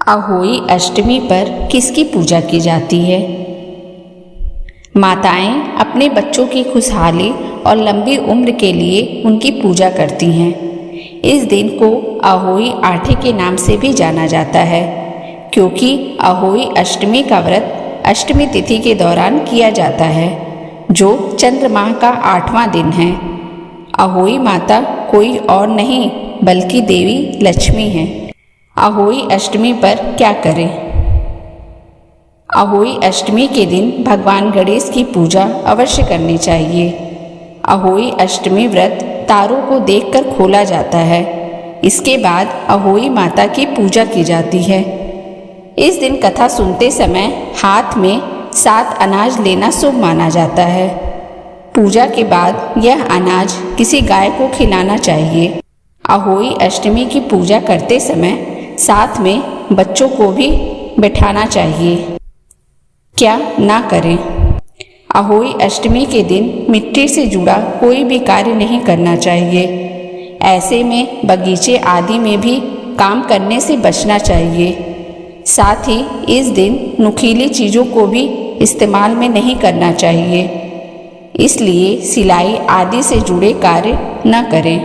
अहोई अष्टमी पर किसकी पूजा की जाती है? माताएं अपने बच्चों की खुशहाली और लंबी उम्र के लिए उनकी पूजा करती हैं। इस दिन को अहोई आठे के नाम से भी जाना जाता है, क्योंकि अहोई अष्टमी का व्रत अष्टमी तिथि के दौरान किया जाता है, जो चंद्रमाह का 8वां दिन है। अहोई माता कोई और नहीं बल्कि देवी लक्ष्मी हैं। अहोई अष्टमी पर क्या करें? अहोई अष्टमी के दिन भगवान गणेश की पूजा अवश्य करनी चाहिए। अहोई अष्टमी व्रत तारों को देखकर खोला जाता है। इसके बाद अहोई माता की पूजा की जाती है। इस दिन कथा सुनते समय हाथ में 7 अनाज लेना शुभ माना जाता है। पूजा के बाद यह अनाज किसी गाय को खिलाना चाहिए। अहोई अष्टमी की पूजा करते समय साथ में बच्चों को भी बैठाना चाहिए। क्या ना करें? अहोई अष्टमी के दिन मिट्टी से जुड़ा कोई भी कार्य नहीं करना चाहिए। ऐसे में बगीचे आदि में भी काम करने से बचना चाहिए। साथ ही इस दिन नुकीली चीज़ों को भी इस्तेमाल में नहीं करना चाहिए। इसलिए सिलाई आदि से जुड़े कार्य न करें।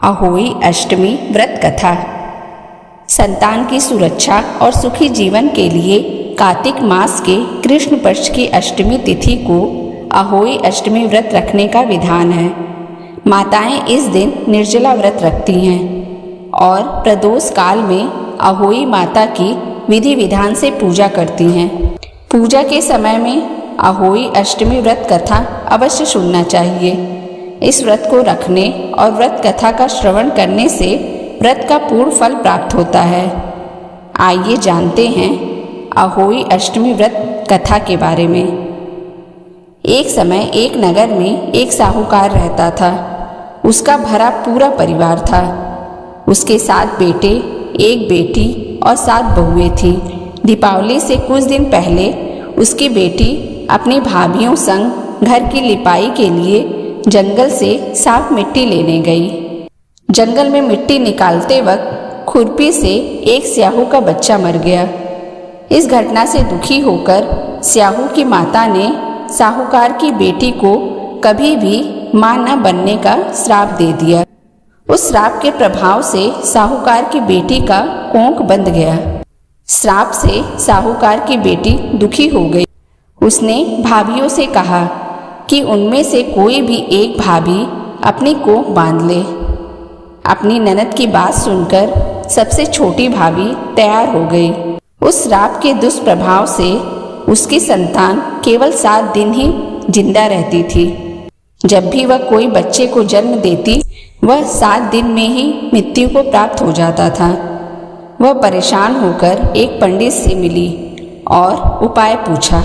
अहोई अष्टमी व्रत कथा। संतान की सुरक्षा और सुखी जीवन के लिए कार्तिक मास के कृष्ण पक्ष की अष्टमी तिथि को अहोई अष्टमी व्रत रखने का विधान है। माताएं इस दिन निर्जला व्रत रखती हैं और प्रदोष काल में अहोई माता की विधि विधान से पूजा करती हैं। पूजा के समय में अहोई अष्टमी व्रत कथा अवश्य सुनना चाहिए। इस व्रत को रखने और व्रत कथा का श्रवण करने से व्रत का पूर्ण फल प्राप्त होता है। आइए जानते हैं अहोई अष्टमी व्रत कथा के बारे में। एक समय एक नगर में एक साहूकार रहता था। उसका भरा पूरा परिवार था। उसके 7 बेटे, 1 बेटी और 7 बहुएं थीं। दीपावली से कुछ दिन पहले उसकी बेटी अपनी भाभियों संग घर की लिपाई के लिए जंगल से साफ मिट्टी लेने गई। जंगल में मिट्टी निकालते वक्त खुरपी से एक स्याहू का बच्चा मर गया। इस घटना से दुखी होकर स्याहू की माता ने साहूकार की बेटी को कभी भी मां न बनने का श्राप दे दिया। उस श्राप के प्रभाव से साहूकार की बेटी का कोंख बंध गया। श्राप से साहूकार की बेटी दुखी हो गई। उसने भाभियों से कहा कि उनमें से कोई भी एक भाभी अपनी कोंख बांध ले। अपनी ननद की बात सुनकर सबसे छोटी भाभी तैयार हो गई। उस श्राप के दुष्प्रभाव से उसकी संतान केवल 7 दिन ही जिंदा रहती थी। जब भी वह कोई बच्चे को जन्म देती, वह 7 दिन में ही मृत्यु को प्राप्त हो जाता था। वह परेशान होकर एक पंडित से मिली और उपाय पूछा।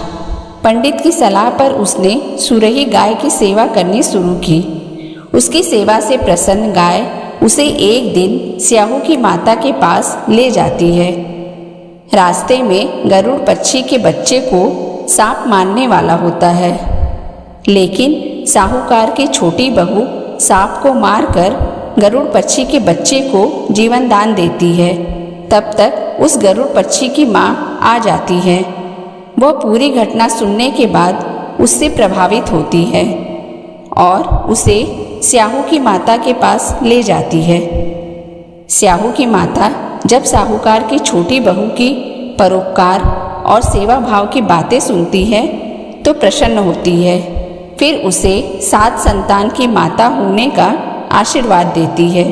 पंडित की सलाह पर उसने सुरही गाय की सेवा करनी शुरू की। उसकी सेवा से प्रसन्न गाय उसे एक दिन स्याहू की माता के पास ले जाती है। रास्ते में गरुड़ पक्षी के बच्चे को सांप मारने वाला होता है, लेकिन साहूकार की छोटी बहू सांप को मारकर गरुड़ पक्षी के बच्चे को जीवन दान देती है। तब तक उस गरुड़ पक्षी की माँ आ जाती है। वह पूरी घटना सुनने के बाद उससे प्रभावित होती है और उसे स्याहू की माता के पास ले जाती है। स्याहू की माता जब साहूकार की छोटी बहू की परोपकार और सेवा भाव की बातें सुनती है तो प्रसन्न होती है। फिर उसे 7 संतान की माता होने का आशीर्वाद देती है।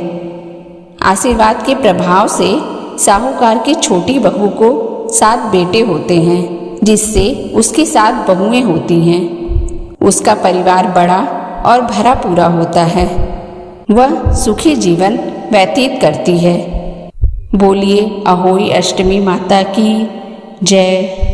आशीर्वाद के प्रभाव से साहूकार की छोटी बहू को 7 बेटे होते हैं, जिससे उसकी 7 बहुएं होती हैं। उसका परिवार बड़ा और भरा पूरा होता है। वह सुखी जीवन व्यतीत करती है। बोलिए अहोई अष्टमी माता की जय।